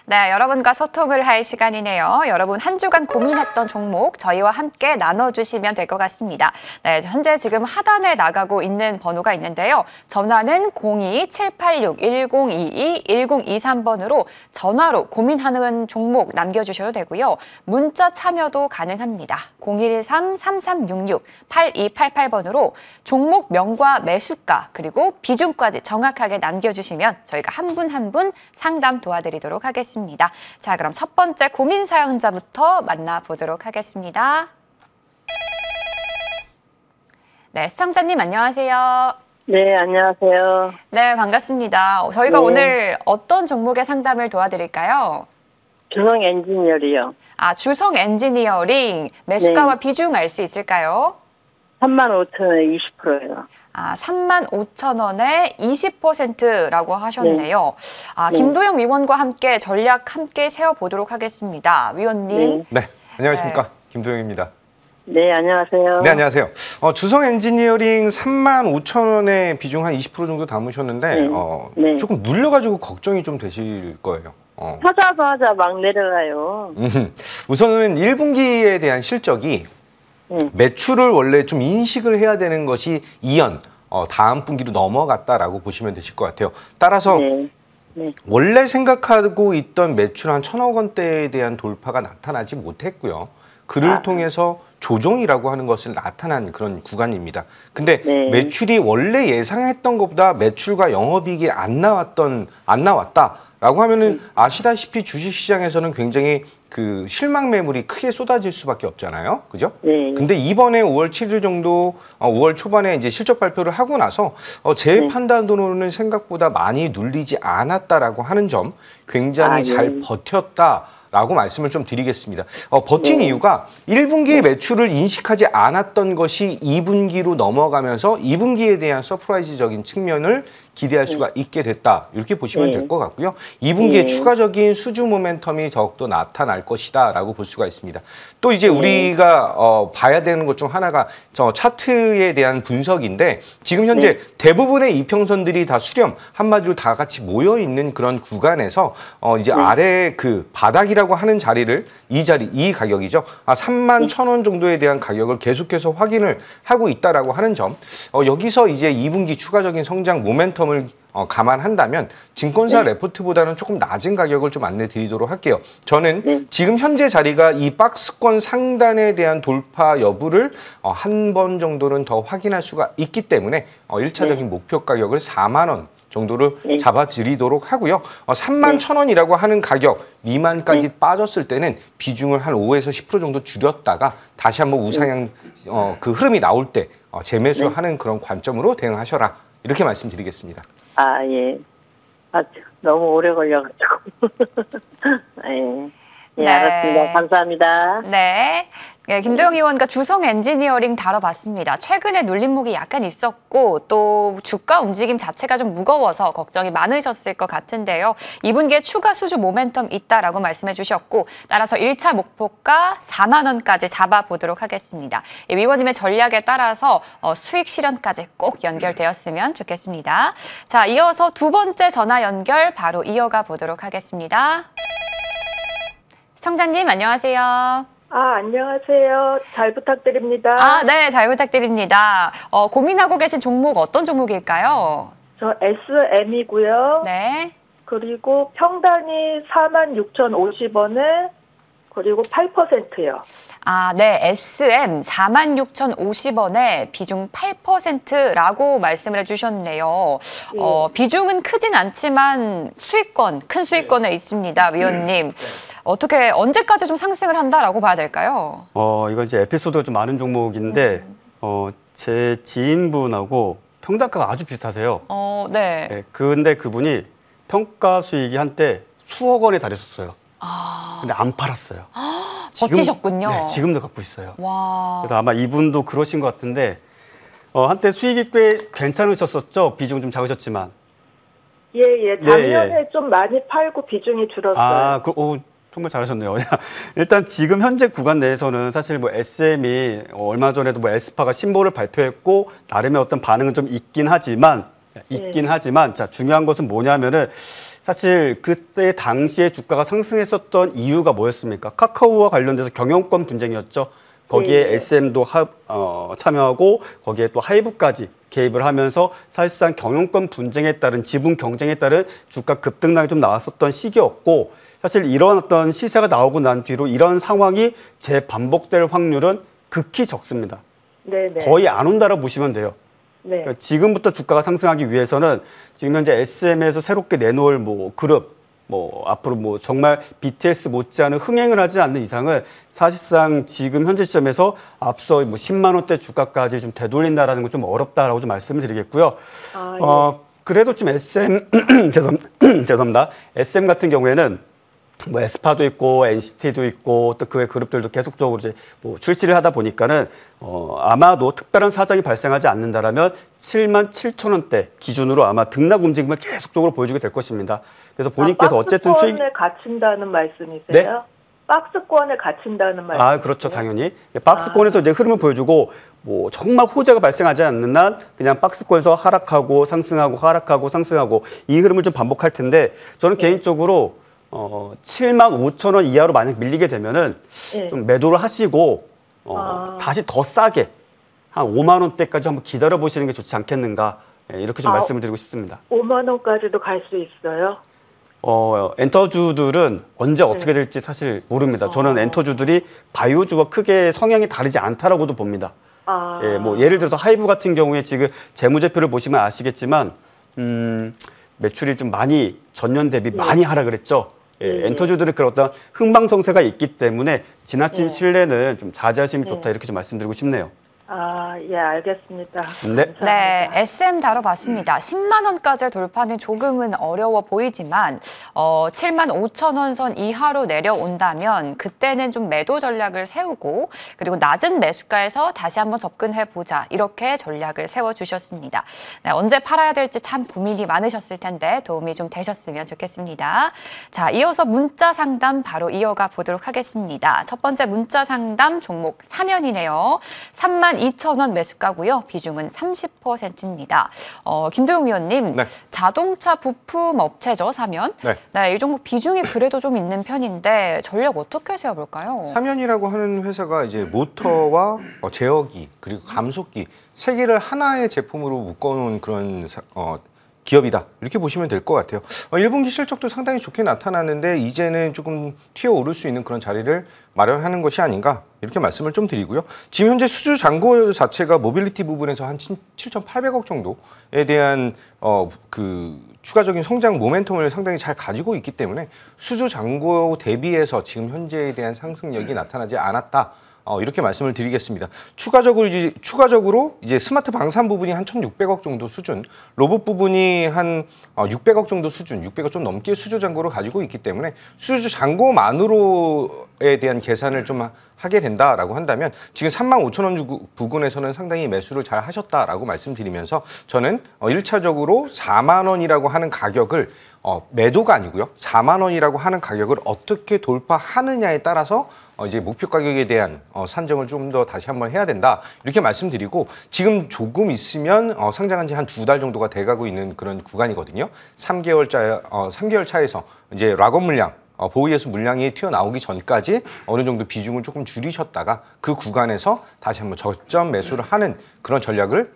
네, 여러분과 소통을 할 시간이네요. 여러분 한 주간 고민했던 종목 저희와 함께 나눠주시면 될 것 같습니다. 네, 현재 지금 하단에 나가고 있는 번호가 있는데요. 전화는 02-786-1022-1023번으로 전화로 고민하는 종목 남겨주셔도 되고요. 문자 참여도 가능합니다. 013-3366-8288번으로 종목명과 매수가 그리고 비중까지 정확하게 남겨주시면 저희가 한 분 한 분 상담 도와드리도록 하겠습니다. 자, 그럼 첫 번째 고민 사연자부터 만나보도록 하겠습니다. 네, 시청자님 안녕하세요. 네, 안녕하세요. 네, 반갑습니다. 저희가 오늘 어떤 종목의 상담을 도와드릴까요? 주성 엔지니어리요. 아, 주성 엔지니어링 매수가와 비중 알 수 있을까요? 35,000원에 20%예요. 아, 35,000원에 20%라고 하셨네요. 아, 김도영 위원과 함께 전략 함께 세워보도록 하겠습니다. 위원님. 네, 안녕하십니까. 김도영입니다. 네, 안녕하세요. 네, 안녕하세요. 주성 엔지니어링 35,000원에 비중 한 20% 정도 담으셨는데 네. 조금 물려가지고 걱정이 좀 되실 거예요. 하자마자 막 내려가요. 우선은 1분기에 대한 실적이 매출을 원래 좀 인식을 해야 되는 것이 2연, 다음 분기로 넘어갔다라고 보시면 되실 것 같아요. 따라서 원래 생각하고 있던 매출 한 1,000억 원대에 대한 돌파가 나타나지 못했고요. 그를 통해서 조정이라고 하는 것을 나타난 그런 구간입니다. 근데 네. 매출이 원래 예상했던 것보다 매출과 영업이익이 안 나왔다라고 하면은 아시다시피 주식시장에서는 굉장히 그 실망 매물이 크게 쏟아질 수밖에 없잖아요. 그죠? 네. 근데 이번에 5월 7일 정도, 5월 초반에 이제 실적 발표를 하고 나서 제 판단으로는 생각보다 많이 눌리지 않았다라고 하는 점 굉장히 잘 버텼다. 라고 말씀을 좀 드리겠습니다. 버틴 이유가 1분기의 매출을 인식하지 않았던 것이 2분기로 넘어가면서 2분기에 대한 서프라이즈적인 측면을 기대할 수가 있게 됐다. 이렇게 보시면 될 것 같고요. 2분기에 추가적인 수주 모멘텀이 더욱더 나타날 것이다 라고 볼 수가 있습니다. 또 이제 우리가 봐야 되는 것 중 하나가 저 차트에 대한 분석인데 지금 현재 대부분의 이평선들이 다 수렴, 한마디로 다 같이 모여 있는 그런 구간에서 이제 아래 그 바닥이라고 하는 자리를 이 가격이죠. 31,000원 정도에 대한 가격을 계속해서 확인을 하고 있다라고 하는 점. 여기서 이제 2분기 추가적인 성장 모멘텀을 감안한다면 증권사 레포트보다는 조금 낮은 가격을 좀 안내 드리도록 할게요. 저는 지금 현재 자리가 이 박스권 상단에 대한 돌파 여부를 한 번 정도는 더 확인할 수가 있기 때문에 1차적인 목표 가격을 4만 원 정도를 잡아드리도록 하고요. 31,000원이라고 하는 가격 미만까지 빠졌을 때는 비중을 한 5에서 10% 정도 줄였다가 다시 한번 우상향 그 흐름이 나올 때 재매수하는 그런 관점으로 대응하셔라. 이렇게 말씀드리겠습니다. 아, 예. 너무 오래 걸려가지고. 예. 예, 네. 알았습니다. 감사합니다. 네. 네, 김도영 의원과 주성 엔지니어링 다뤄봤습니다. 최근에 눌림목이 약간 있었고 또 주가 움직임 자체가 좀 무거워서 걱정이 많으셨을 것 같은데요. 2분기에 추가 수주 모멘텀 있다라고 말씀해 주셨고 따라서 1차 목표가 4만 원까지 잡아보도록 하겠습니다. 위원님의 전략에 따라서 수익 실현까지 꼭 연결되었으면 좋겠습니다. 자, 이어서 두 번째 전화 연결 바로 이어가 보도록 하겠습니다. 시청자님 안녕하세요. 안녕하세요. 잘 부탁드립니다. 네, 잘 부탁드립니다. 고민하고 계신 종목 어떤 종목일까요? 저 SM이고요. 네. 그리고 평단이 46,050원에 그리고 8%요. 네, SM 46,050원에 비중 8%라고 말씀을 해주셨네요. 비중은 크진 않지만 큰 수익권에 있습니다, 위원님. 어떻게 언제까지 좀 상승을 한다라고 봐야 될까요? 이건 이제 에피소드가 좀 많은 종목인데 제 지인분하고 평단가가 아주 비슷하세요. 네. 네, 근데 그분이 평가 수익이 한때 수억 원에 달했었어요. 근데 안 팔았어요. 버티셨군요. 네, 지금도 갖고 있어요. 와. 그래서 아마 이분도 그러신 것 같은데 한때 수익이 꽤 괜찮으셨었죠? 비중 좀 작으셨지만. 예. 작년에 좀 많이 팔고 비중이 줄었어요. 정말 잘하셨네요. 일단 지금 현재 구간 내에서는 사실 뭐 SM이 얼마 전에도 뭐 에스파가 신보를 발표했고 나름의 어떤 반응은 좀 있긴 하지만 자, 중요한 것은 뭐냐면은 사실 그때 당시에 주가가 상승했었던 이유가 뭐였습니까? 카카오와 관련돼서 경영권 분쟁이었죠. 거기에 SM도 참여하고 거기에 또 하이브까지 개입을 하면서 사실상 경영권 분쟁에 따른 지분 경쟁에 따른 주가 급등락이 좀 나왔었던 시기였고 사실 이런 어떤 시세가 나오고 난 뒤로 이런 상황이 재반복될 확률은 극히 적습니다. 네네. 거의 안 온다라고 보시면 돼요. 네. 그러니까 지금부터 주가가 상승하기 위해서는 지금 현재 SM에서 새롭게 내놓을 그룹, 앞으로 정말 BTS 못지않은 흥행을 하지 않는 이상은 사실상 지금 현재 시점에서 앞서 10만 원대 주가까지 좀 되돌린다라는 건 좀 어렵다라고 좀 말씀을 드리겠고요. 그래도 좀 SM 죄송합니다. SM 같은 경우에는 에스파도 있고 NCT도 있고 또 그 외 그룹들도 계속적으로 이제 출시를 하다 보니까는 아마도 특별한 사정이 발생하지 않는다라면 77,000원대 기준으로 아마 등락 움직임을 계속적으로 보여주게 될 것입니다. 그래서 본인께서 어쨌든 박스권에 갇힌다는 말씀이세요? 네? 박스권에 갇힌다는 말씀이세요? 그렇죠, 당연히. 박스권에서 이제 흐름을 보여주고 정말 호재가 발생하지 않는 한 그냥 박스권에서 하락하고 상승하고 하락하고 상승하고 이 흐름을 좀 반복할 텐데 저는 개인적으로 75,000원 이하로 만약 밀리게 되면은 좀 매도를 하시고 다시 더 싸게 한 5만 원대까지 한번 기다려 보시는 게 좋지 않겠는가 이렇게 좀 말씀을 드리고 싶습니다. 5만 원까지도 갈 수 있어요? 엔터주들은 언제 어떻게 될지 사실 모릅니다. 저는 엔터주들이 바이오주와 크게 성향이 다르지 않다라고도 봅니다. 예, 뭐 예를 들어서 하이브 같은 경우에 지금 재무제표를 보시면 아시겠지만 매출이 좀 많이 전년 대비 많이 하락을 했죠. 예, 엔터주들은 그런 어떤 흥망성쇠가 있기 때문에 지나친 신뢰는 좀 자제하시면 좋다 이렇게 좀 말씀드리고 싶네요. 예, 알겠습니다. 네. 감사합니다. 네, SM 다뤄봤습니다. 10만 원까지 돌파는 조금은 어려워 보이지만 7만 5천 원 선 이하로 내려온다면 그때는 좀 매도 전략을 세우고 그리고 낮은 매수가에서 다시 한번 접근해보자 이렇게 전략을 세워주셨습니다. 네, 언제 팔아야 될지 참 고민이 많으셨을 텐데 도움이 좀 되셨으면 좋겠습니다. 자, 이어서 문자 상담 바로 이어가 보도록 하겠습니다. 첫 번째 문자 상담 종목 사면이네요. 3만 2천 원 매수가고요. 비중은 30%입니다. 김도영 위원님, 네. 자동차 부품 업체죠, 사면. 네. 네, 이 종목 비중이 그래도 좀 있는 편인데 전략 어떻게 세워볼까요? 사면이라고 하는 회사가 이제 모터와 제어기 그리고 감속기 세 개를 하나의 제품으로 묶어놓은 그런 기업이다 이렇게 보시면 될 것 같아요. 1분기 실적도 상당히 좋게 나타났는데 이제는 조금 튀어오를 수 있는 그런 자리를 마련하는 것이 아닌가 이렇게 말씀을 좀 드리고요. 지금 현재 수주 잔고 자체가 모빌리티 부분에서 한 7,800억 정도에 대한 그 추가적인 성장 모멘텀을 상당히 잘 가지고 있기 때문에 수주 잔고 대비해서 지금 현재에 대한 상승력이 나타나지 않았다. 이렇게 말씀을 드리겠습니다. 추가적으로 이제 스마트 방산 부분이 한 1,600억 정도 수준, 로봇 부분이 한 600억 정도 수준, 600억 좀 넘게 수주 잔고를 가지고 있기 때문에 수주 잔고만으로에 대한 계산을 좀 하게 된다라고 한다면 지금 35,000원 부근에서는 상당히 매수를 잘 하셨다라고 말씀드리면서 저는 1차적으로 4만 원이라고 하는 가격을 매도가 아니고요. 4만 원이라고 하는 가격을 어떻게 돌파하느냐에 따라서 이제 목표 가격에 대한 산정을 좀 더 다시 한번 해야 된다. 이렇게 말씀드리고 지금 조금 있으면 상장한 지 한 2달 정도가 돼가고 있는 그런 구간이거든요. 3개월 차에서 이제 락업 물량 보이에서 물량이 튀어나오기 전까지 어느 정도 비중을 조금 줄이셨다가 그 구간에서 다시 한번 저점 매수를 하는 그런 전략을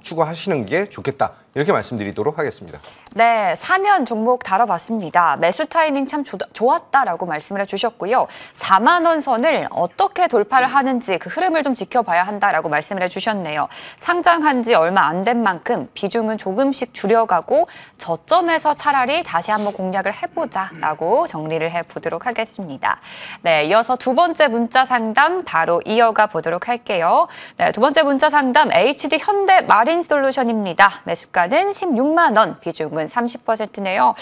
추구하시는 게 좋겠다. 이렇게 말씀드리도록 하겠습니다. 네, 사면 종목 다뤄봤습니다. 매수 타이밍 참 좋았다라고 말씀을 해주셨고요. 4만 원 선을 어떻게 돌파를 하는지 그 흐름을 좀 지켜봐야 한다라고 말씀을 해주셨네요. 상장한 지 얼마 안 된 만큼 비중은 조금씩 줄여가고 저점에서 차라리 다시 한번 공략을 해보자라고 정리를 해보도록 하겠습니다. 네, 이어서 두 번째 문자 상담 바로 이어가 보도록 할게요. 네, 두 번째 문자 상담 HD 현대 마린솔루션입니다. 매수가는 16만 원, 비중은 30%네요.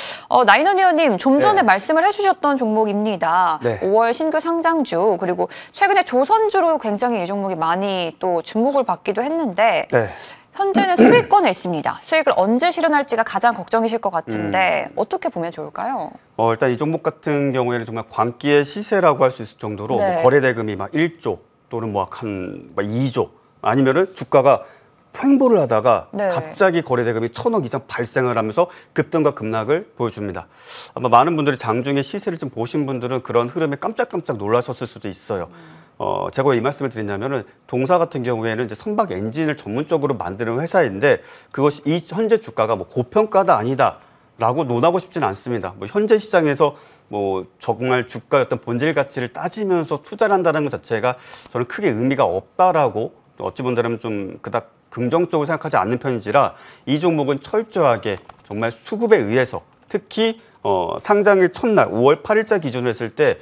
나인원 의원님, 좀 전에 말씀을 해주셨던 종목입니다. 네. 5월 신규 상장주, 그리고 최근에 조선주로 굉장히 이 종목이 많이 또 주목을 받기도 했는데 네. 현재는 수익권에 있습니다. 수익을 언제 실현할지가 가장 걱정이실 것 같은데 어떻게 보면 좋을까요? 일단 이 종목 같은 경우에는 정말 광기의 시세라고 할 수 있을 정도로 네. 뭐 거래 대금이 막 1조 또는 뭐 한 2조 아니면은 주가가 횡보를 하다가 네. 갑자기 거래 대금이 1,000억 이상 발생을 하면서 급등과 급락을 보여줍니다. 아마 많은 분들이 장중에 시세를 좀 보신 분들은 그런 흐름에 깜짝깜짝 놀라셨을 수도 있어요. 제가 왜 이 말씀을 드리냐면은 동사 같은 경우에는 이제 선박 엔진을 전문적으로 만드는 회사인데 그것이 이 현재 주가가 뭐 고평가다 아니다라고 논하고 싶지는 않습니다. 뭐 현재 시장에서 뭐 정말 주가의 어떤 본질 가치를 따지면서 투자를 한다는 것 자체가 저는 크게 의미가 없다라고 어찌 본다면 좀 그닥 긍정적으로 생각하지 않는 편인지라 이 종목은 철저하게 정말 수급에 의해서 특히 상장일 첫날 5월 8일자 기준으로 했을 때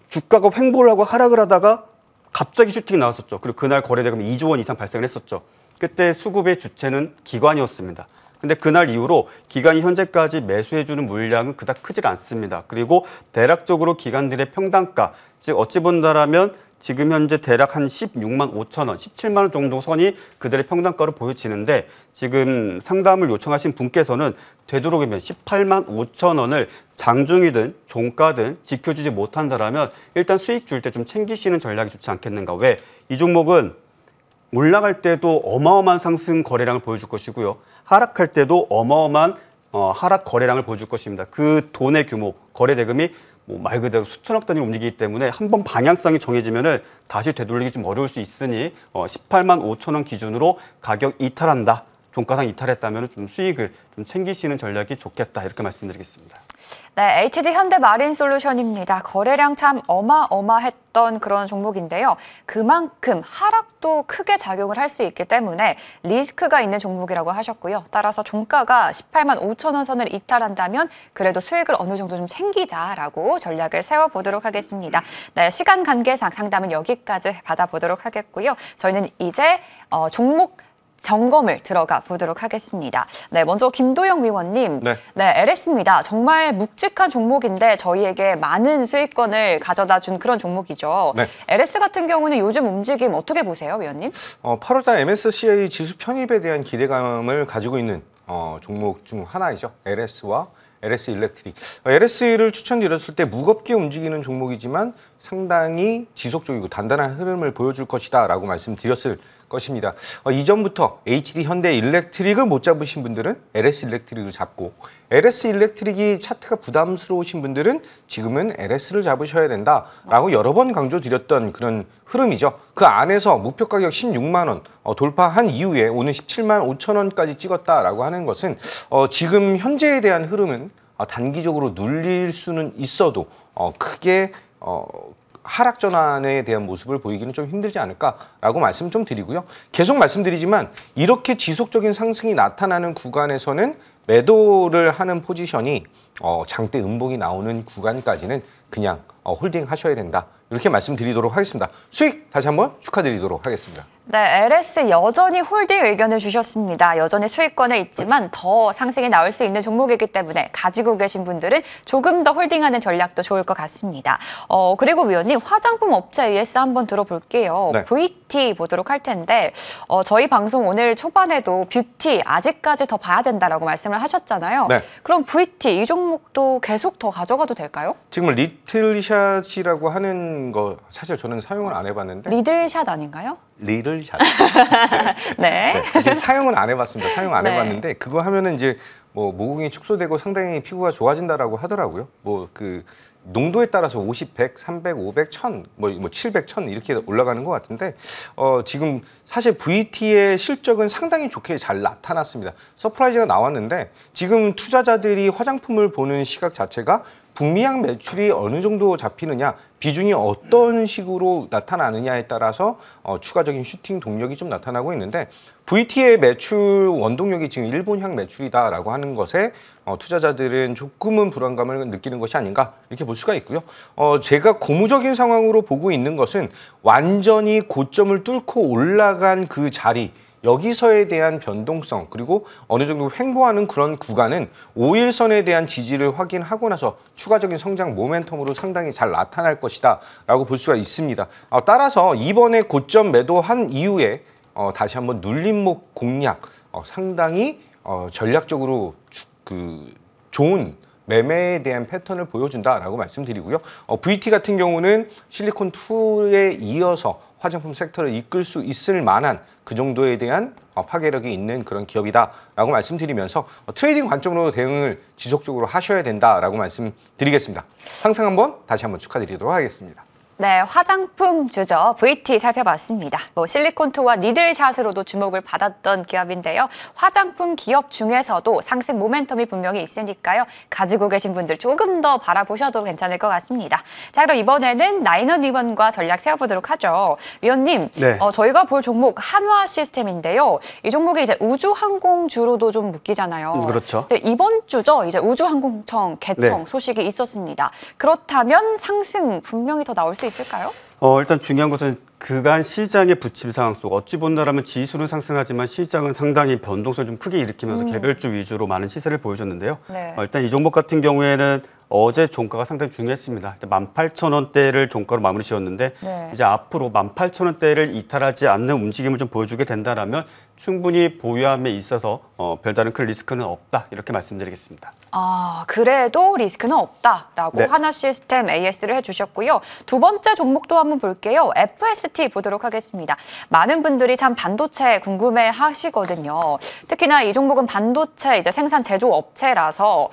주가가 횡보를 하고 하락을 하다가 갑자기 슈팅이 나왔었죠. 그리고 그날 거래대금이 2조 원 이상 발생을 했었죠. 그때 수급의 주체는 기관이었습니다. 근데 그날 이후로 기관이 현재까지 매수해주는 물량은 그닥 크지가 않습니다. 그리고 대략적으로 기관들의 평단가, 즉 어찌 본다라면 지금 현재 대략 한 16만 5천 원, 17만 원 정도 선이 그들의 평단가로 보여지는데 지금 상담을 요청하신 분께서는 되도록이면 18만 5천 원을 장중이든 종가든 지켜주지 못한다라면 일단 수익 줄 때 좀 챙기시는 전략이 좋지 않겠는가. 왜? 이 종목은 올라갈 때도 어마어마한 상승 거래량을 보여줄 것이고요. 하락할 때도 어마어마한 하락 거래량을 보여줄 것입니다. 그 돈의 규모, 거래 대금이 뭐 말 그대로 수천억 단위로 움직이기 때문에 한번 방향성이 정해지면은 다시 되돌리기 좀 어려울 수 있으니 18만 5천 원 기준으로 가격 이탈한다. 종가상 이탈했다면 좀 수익을 좀 챙기시는 전략이 좋겠다 이렇게 말씀드리겠습니다. 네, HD 현대마린솔루션입니다. 거래량 참 어마어마했던 그런 종목인데요. 그만큼 하락도 크게 작용을 할 수 있기 때문에 리스크가 있는 종목이라고 하셨고요. 따라서 종가가 18만 5천 원 선을 이탈한다면 그래도 수익을 어느 정도 좀 챙기자라고 전략을 세워보도록 하겠습니다. 네, 시간 관계상 상담은 여기까지 받아보도록 하겠고요. 저희는 이제 종목 점검을 들어가 보도록 하겠습니다. 네, 먼저 김도영 위원님. 네, LS입니다. 정말 묵직한 종목인데 저희에게 많은 수익권을 가져다 준 그런 종목이죠. 네. LS 같은 경우는 요즘 움직임 어떻게 보세요, 위원님? 8월달 MSCI 지수 편입에 대한 기대감을 가지고 있는 종목 중 하나이죠. LS와 LS 일렉트릭. LS를 추천드렸을 때 무겁게 움직이는 종목이지만 상당히 지속적이고 단단한 흐름을 보여줄 것이다라고 말씀드렸을 것입니다. 이전부터 HD 현대 일렉트릭을 못 잡으신 분들은 LS 일렉트릭을 잡고 LS 일렉트릭이 차트가 부담스러우신 분들은 지금은 LS를 잡으셔야 된다라고 여러 번 강조드렸던 그런 흐름이죠. 그 안에서 목표 가격 16만 원 돌파한 이후에 오늘 17만 5천 원까지 찍었다라고 하는 것은 지금 현재에 대한 흐름은 단기적으로 눌릴 수는 있어도 크게 하락 전환에 대한 모습을 보이기는 좀 힘들지 않을까라고 말씀 좀 드리고요. 계속 말씀드리지만 이렇게 지속적인 상승이 나타나는 구간에서는 매도를 하는 포지션이 장대 음봉이 나오는 구간까지는 그냥 홀딩 하셔야 된다. 이렇게 말씀드리도록 하겠습니다. 수익 다시 한번 축하드리도록 하겠습니다. 네, LS 여전히 홀딩 의견을 주셨습니다. 여전히 수익권에 있지만 더 상승이 나올 수 있는 종목이기 때문에 가지고 계신 분들은 조금 더 홀딩하는 전략도 좋을 것 같습니다. 그리고 위원님, 화장품 업체 AS 한번 들어볼게요. 네. VT 보도록 할 텐데 저희 방송 오늘 초반에도 뷰티 아직까지 더 봐야 된다라고 말씀을 하셨잖아요. 네. 그럼 VT 이 종목도 계속 더 가져가도 될까요? 지금 리틀샷이라고 하는 거 사실 저는 사용을 안 해봤는데 리들샷 아닌가요? 리들샷. 네. 이제 사용은 안 해봤습니다. 사용 안 해봤는데 그거 하면은 이제 뭐 모공이 축소되고 상당히 피부가 좋아진다라고 하더라고요. 뭐 그 농도에 따라서 50, 100, 300, 500, 1000, 뭐 700, 1000 이렇게 올라가는 것 같은데 지금 사실 VT의 실적은 상당히 좋게 잘 나타났습니다. 서프라이즈가 나왔는데 지금 투자자들이 화장품을 보는 시각 자체가 북미향 매출이 어느 정도 잡히느냐, 비중이 어떤 식으로 나타나느냐에 따라서 추가적인 슈팅 동력이 좀 나타나고 있는데 VT의 매출 원동력이 지금 일본향 매출이다라고 하는 것에 투자자들은 조금은 불안감을 느끼는 것이 아닌가 이렇게 볼 수가 있고요. 제가 고무적인 상황으로 보고 있는 것은 완전히 고점을 뚫고 올라간 그 자리, 여기서에 대한 변동성 그리고 어느 정도 횡보하는 그런 구간은 5일선에 대한 지지를 확인하고 나서 추가적인 성장 모멘텀으로 상당히 잘 나타날 것이다 라고 볼 수가 있습니다. 따라서 이번에 고점 매도한 이후에 다시 한번 눌림목 공략 상당히 전략적으로 좋은 매매에 대한 패턴을 보여준다라고 말씀드리고요. VT 같은 경우는 실리콘2에 이어서 화장품 섹터를 이끌 수 있을 만한 그 정도에 대한 파괴력이 있는 그런 기업이다라고 말씀드리면서 트레이딩 관점으로 대응을 지속적으로 하셔야 된다라고 말씀드리겠습니다. 항상 다시 한번 축하드리도록 하겠습니다. 네, 화장품 주죠. VT 살펴봤습니다. 실리콘2와 니들샷으로도 주목을 받았던 기업인데요. 화장품 기업 중에서도 상승 모멘텀이 분명히 있으니까요. 가지고 계신 분들 조금 더 바라보셔도 괜찮을 것 같습니다. 자, 그럼 이번에는 나인원 위원과 전략 세워보도록 하죠. 위원님, 네. 저희가 볼 종목 한화 시스템인데요. 이 종목이 이제 우주항공주로도 좀 묶이잖아요. 그렇죠. 네, 이번 주죠. 이제 우주항공청 개청 소식이 있었습니다. 그렇다면 상승 분명히 더 나올 수 있을까요? 일단 중요한 것은 그간 시장의 부침 상황 속 어찌 본다라면 지수는 상승하지만 시장은 상당히 변동성을 좀 크게 일으키면서 개별주 위주로 많은 시세를 보여줬는데요. 네. 일단 이 종목 같은 경우에는 어제 종가가 상당히 중요했습니다. 18,000원대를 종가로 마무리 지었는데 네. 이제 앞으로 18,000원대를 이탈하지 않는 움직임을 좀 보여주게 된다라면 충분히 보유함에 있어서 별다른 큰 리스크는 없다 이렇게 말씀드리겠습니다. 그래도 리스크는 없다라고 네. 하나 시스템 AS를 해주셨고요. 두 번째 종목도 한번 볼게요. FST 보도록 하겠습니다. 많은 분들이 참 반도체 궁금해 하시거든요. 특히나 이 종목은 반도체 이제 생산 제조 업체라서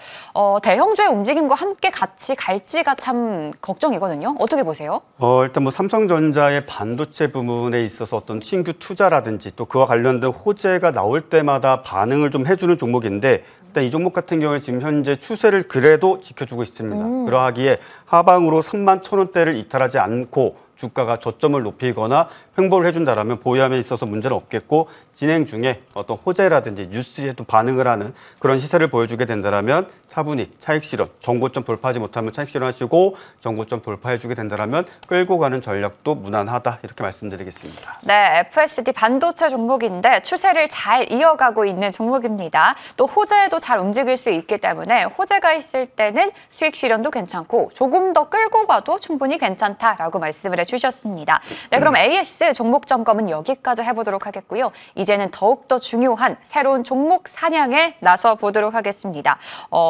대형주의 움직임과 함께 같이 갈지가 참 걱정이거든요. 어떻게 보세요? 일단 삼성전자의 반도체 부문에 있어서 어떤 신규 투자라든지 또 그와 관련된 호재가 나올 때마다 반응을 좀 해주는 종목인데 일단 이 종목 같은 경우에 지금 현재 추세를 그래도 지켜주고 있습니다. 그러하기에 하방으로 31,000원대를 이탈하지 않고 주가가 저점을 높이거나 횡보를 해준다라면 보유함에 있어서 문제는 없겠고 진행 중에 어떤 호재라든지 뉴스에 또 반응을 하는 그런 시세를 보여주게 된다라면 차분히 차익 실현, 정고점 돌파하지 못하면 차익 실현하시고 정고점 돌파해주게 된다라면 끌고 가는 전략도 무난하다 이렇게 말씀드리겠습니다. 네, FSD 반도체 종목인데 추세를 잘 이어가고 있는 종목입니다. 또 호재도 잘 움직일 수 있기 때문에 호재가 있을 때는 수익 실현도 괜찮고 조금 더 끌고 가도 충분히 괜찮다라고 말씀을 해주셨습니다. 네, 그럼 AS 종목 점검은 여기까지 해보도록 하겠고요. 이제는 더욱더 중요한 새로운 종목 사냥에 나서 보도록 하겠습니다.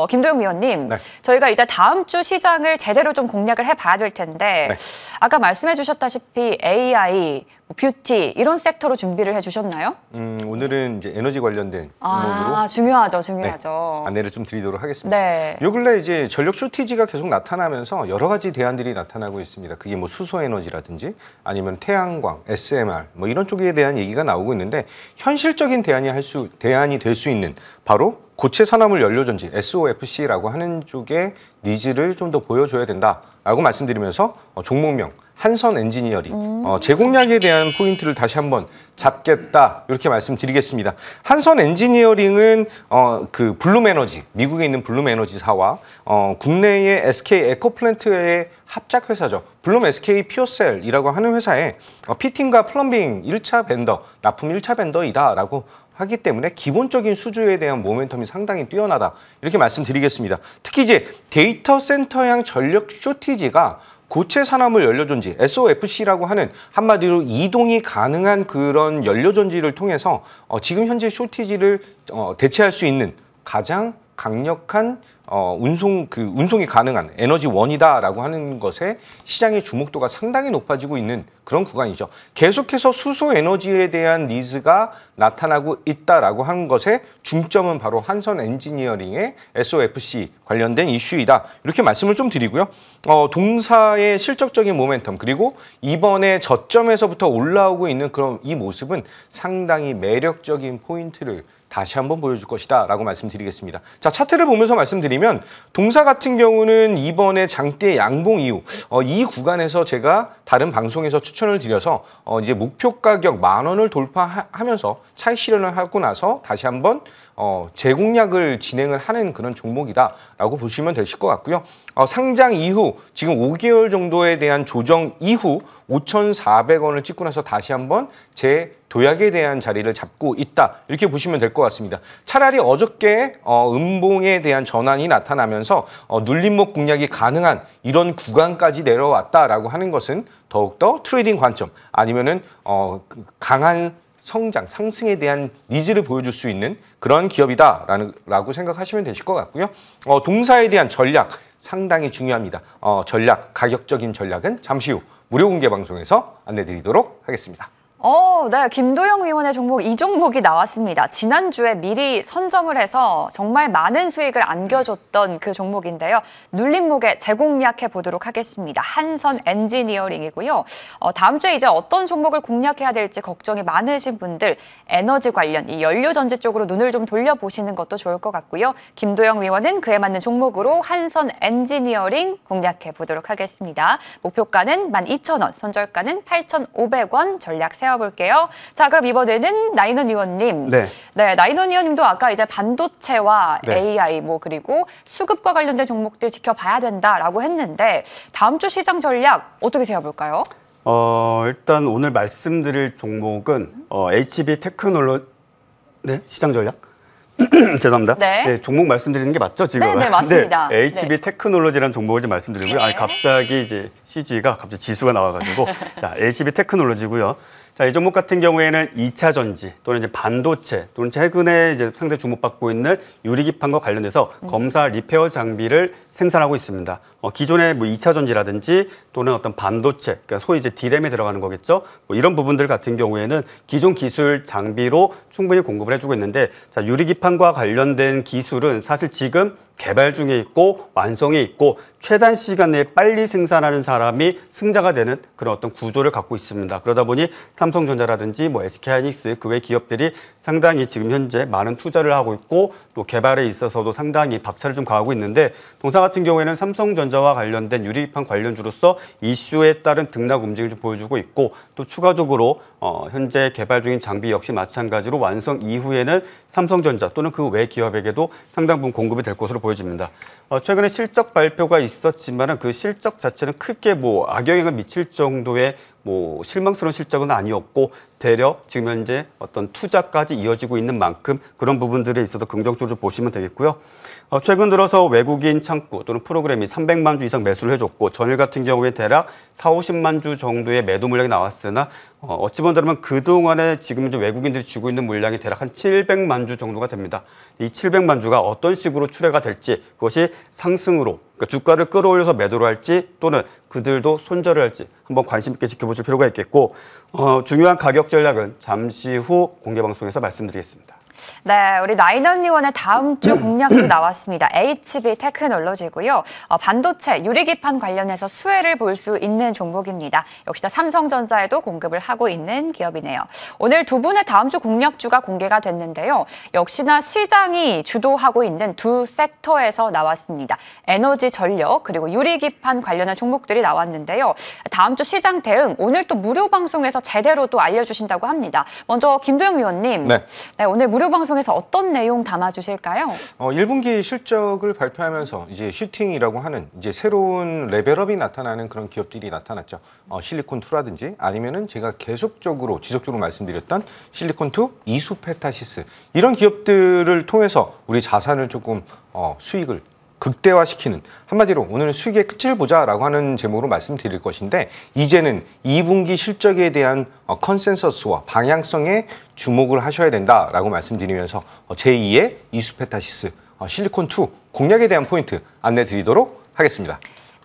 김도영 위원님, 네. 저희가 이제 다음 주 시장을 제대로 좀 공략을 해봐야 될 텐데 네. 아까 말씀해 주셨다시피 AI, 뷰티 이런 섹터로 준비를 해주셨나요? 오늘은 이제 에너지 관련된 종목으로 중요하죠. 안내를 좀 드리도록 하겠습니다. 네. 요 근래 이제 전력 쇼티지가 계속 나타나면서 여러 가지 대안들이 나타나고 있습니다. 그게 뭐 수소 에너지라든지 아니면 태양광, SMR 뭐 이런 쪽에 대한 얘기가 나오고 있는데 현실적인 대안이 될 수 있는 바로 고체 산화물 연료전지 SOFC라고 하는 쪽의 니즈를 좀 더 보여줘야 된다라고 말씀드리면서 종목명 한선 엔지니어링 제공량에 대한 포인트를 다시 한번 잡겠다 이렇게 말씀드리겠습니다. 한선 엔지니어링은 그 블룸에너지 미국에 있는 블룸에너지사와 국내의 SK 에코플랜트의 합작 회사죠. 블룸 SK 피어셀이라고 하는 회사에 피팅과 플럼빙 1차 벤더, 납품 1차 벤더이다라고 하기 때문에 기본적인 수주에 대한 모멘텀이 상당히 뛰어나다 이렇게 말씀드리겠습니다. 특히 이제 데이터 센터형 전력 쇼티지가 고체 산화물 연료전지 SOFC라고 하는 한마디로 이동이 가능한 그런 연료전지를 통해서 지금 현재 쇼티지를 대체할 수 있는 가장 강력한 운송이 가능한 에너지원이다라고 하는 것에 시장의 주목도가 상당히 높아지고 있는 그런 구간이죠. 계속해서 수소 에너지에 대한 니즈가 나타나고 있다라고 하는 것에 중점은 바로 한선 엔지니어링의 SOFC 관련된 이슈이다. 이렇게 말씀을 좀 드리고요. 동사의 실적적인 모멘텀 그리고 이번에 저점에서부터 올라오고 있는 그런 이 모습은 상당히 매력적인 포인트를 다시 한번 보여줄 것이다 라고 말씀드리겠습니다. 자, 차트를 보면서 말씀드리면 동사 같은 경우는 이번에 장대 양봉 이후 이 구간에서 제가 다른 방송에서 추천을 드려서 이제 목표 가격 10,000원을 돌파하면서 차익 실현을 하고 나서 다시 한번 재공략을 진행을 하는 그런 종목이다라고 보시면 되실 것 같고요. 상장 이후 지금 5개월 정도에 대한 조정 이후 5,400원을 찍고 나서 다시 한번 재도약에 대한 자리를 잡고 있다 이렇게 보시면 될 것 같습니다. 차라리 어저께 음봉에 대한 전환이 나타나면서 눌림목 공략이 가능한 이런 구간까지 내려왔다라고 하는 것은 더욱더 트레이딩 관점 아니면은 강한 성장, 상승에 대한 니즈를 보여줄 수 있는 그런 기업이다라고 생각하시면 되실 것 같고요. 동사에 대한 전략 상당히 중요합니다. 전략, 가격적인 전략은 잠시 후 무료 공개 방송에서 안내드리도록 하겠습니다. 네. 김도영 위원의 종목, 이 종목이 나왔습니다. 지난주에 미리 선점을 해서 정말 많은 수익을 안겨줬던 그 종목인데요. 눌림목에 재공략해 보도록 하겠습니다. 한선 엔지니어링이고요. 다음 주에 이제 어떤 종목을 공략해야 될지 걱정이 많으신 분들 에너지 관련, 이 연료전지 쪽으로 눈을 좀 돌려보시는 것도 좋을 것 같고요. 김도영 위원은 그에 맞는 종목으로 한선 엔지니어링 공략해 보도록 하겠습니다. 목표가는 12,000원, 손절가는 8,500원 전략 세워볼게요. 자, 그럼 이번에는 나인원 의원님. 네. 네, 나인원 의원님도 아까 이제 반도체와 네. AI 그리고 수급과 관련된 종목들 지켜봐야 된다라고 했는데 다음 주 시장 전략 어떻게 세워볼까요? 일단 오늘 말씀드릴 종목은 HB 테크놀로지 시장 전략? 죄송합니다. 네. 종목 말씀드리는 게 맞죠, 지금? 네, 맞습니다. 네, HB 테크놀로지라는 종목을 좀 말씀드리고요. 네. 갑자기 이제 CG가 갑자기 지수가 나와가지고 자, HB 테크놀로지고요. 자, 이 종목 같은 경우에는 2차 전지 또는 이제 반도체 또는 최근에 이제 상당히 주목받고 있는 유리기판과 관련해서 검사 리페어 장비를 생산하고 있습니다. 기존의 뭐 2차 전지라든지 또는 어떤 반도체, 그러니까 소위 이제 D램에 들어가는 거겠죠. 뭐 이런 부분들 같은 경우에는 기존 기술 장비로 충분히 공급을 해주고 있는데, 자, 유리기판과 관련된 기술은 사실 지금 개발 중에 있고 완성에 있고 최단 시간 내에 빨리 생산하는 사람이 승자가 되는 그런 어떤 구조를 갖고 있습니다. 그러다 보니 삼성전자라든지 뭐 SK하이닉스 그 외 기업들이 상당히 지금 현재 많은 투자를 하고 있고 또 개발에 있어서도 상당히 박차를 좀 가하고 있는데 동사 같은 경우에는 삼성전자와 관련된 유리기판 관련주로서 이슈에 따른 등락 움직임을 좀 보여주고 있고 또 추가적으로 현재 개발 중인 장비 역시 마찬가지로 완성 이후에는 삼성전자 또는 그 외 기업에게도 상당 부분 공급이 될 것으로 보여집니다. 최근에 실적 발표가 있었지만 그 실적 자체는 크게 뭐 악영향을 미칠 정도의 뭐 실망스러운 실적은 아니었고 대려 지금 현재 어떤 투자까지 이어지고 있는 만큼 그런 부분들에 있어서 긍정적으로 보시면 되겠고요. 최근 들어서 외국인 창구 또는 프로그램이 300만 주 이상 매수를 해줬고 전일 같은 경우에 대략 40~50만 주 정도의 매도 물량이 나왔으나 어찌 본다면 그동안에 지금 이제 외국인들이 쥐고 있는 물량이 대략 한 700만 주 정도가 됩니다. 이 700만 주가 어떤 식으로 출회가 될지 그것이 상승으로 그러니까 주가를 끌어올려서 매도를 할지 또는 그들도 손절을 할지 한번 관심 있게 지켜보실 필요가 있겠고 중요한 가격 전략은 잠시 후 공개 방송에서 말씀드리겠습니다. 네, 우리 나인원 의원의 다음 주 공략도 나왔습니다. HB 테크놀로지고요. 반도체, 유리기판 관련해서 수혜를 볼 수 있는 종목입니다. 역시나 삼성전자에도 공급을 하고 있는 기업이네요. 오늘 두 분의 다음 주 공략주가 공개가 됐는데요. 역시나 시장이 주도하고 있는 두 섹터에서 나왔습니다. 에너지 전력 그리고 유리기판 관련한 종목들이 나왔는데요. 다음 주 시장 대응 오늘 또 무료 방송에서 제대로 또 알려주신다고 합니다. 먼저 김도영 의원님, 네, 오늘 무료 방송에서 어떤 내용 담아주실까요? 1분기 실적을 발표하면서 이제 슈팅이라고 하는 이제 새로운 레벨업이 나타나는 그런 기업들이 나타났죠. 실리콘2라든지 아니면은 제가 계속적으로 지속적으로 말씀드렸던 실리콘2, 이수페타시스 이런 기업들을 통해서 우리 자산을 조금 수익을 극대화시키는 한마디로 오늘은 수익의 끝을 보자라고 하는 제목으로 말씀드릴 것인데 이제는 2분기 실적에 대한 컨센서스와 방향성에 주목을 하셔야 된다라고 말씀드리면서 제2의 이수페타시스 실리콘2 공략에 대한 포인트 안내 드리도록 하겠습니다.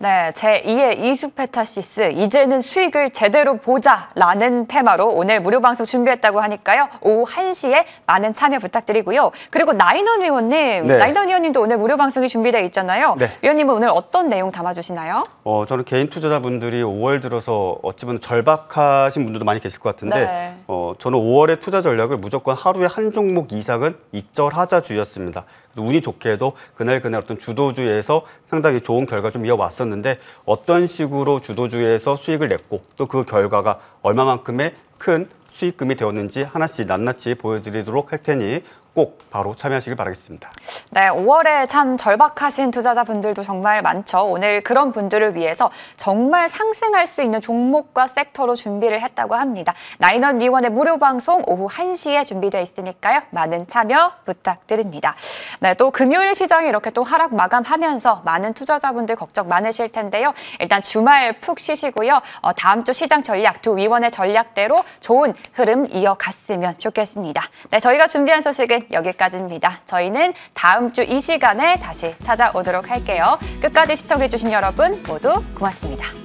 네, 제2의 이수페타시스 이제는 수익을 제대로 보자라는 테마로 오늘 무료 방송 준비했다고 하니까요. 오후 1시에 많은 참여 부탁드리고요. 그리고 나인원 의원님, 네. 나인원 의원님도 오늘 무료 방송이 준비되어 있잖아요. 네. 의원님은 오늘 어떤 내용 담아주시나요? 저는 개인 투자자분들이 5월 들어서 어찌 보면 절박하신 분들도 많이 계실 것 같은데 네. 저는 5월의 투자 전략을 무조건 하루에 한 종목 이상은 익절하자주였습니다. 운이 좋게도 그날 어떤 주도주에서 상당히 좋은 결과 좀 이어왔었는데 어떤 식으로 주도주에서 수익을 냈고 또 그 결과가 얼마만큼의 큰 수익금이 되었는지 하나씩 낱낱이 보여드리도록 할 테니 꼭 바로 참여하시길 바라겠습니다. 네, 5월에 참 절박하신 투자자분들도 정말 많죠. 오늘 그런 분들을 위해서 정말 상승할 수 있는 종목과 섹터로 준비를 했다고 합니다. 나인원 리원의 무료 방송 오후 1시에 준비되어 있으니까요. 많은 참여 부탁드립니다. 네, 또 금요일 시장이 이렇게 또 하락 마감하면서 많은 투자자분들 걱정 많으실 텐데요. 일단 주말 푹 쉬시고요. 다음 주 시장 전략 두 위원의 전략대로 좋은 흐름 이어갔으면 좋겠습니다. 네, 저희가 준비한 소식은 여기까지입니다. 저희는 다음 주 이 시간에 다시 찾아오도록 할게요. 끝까지 시청해주신 여러분 모두 고맙습니다.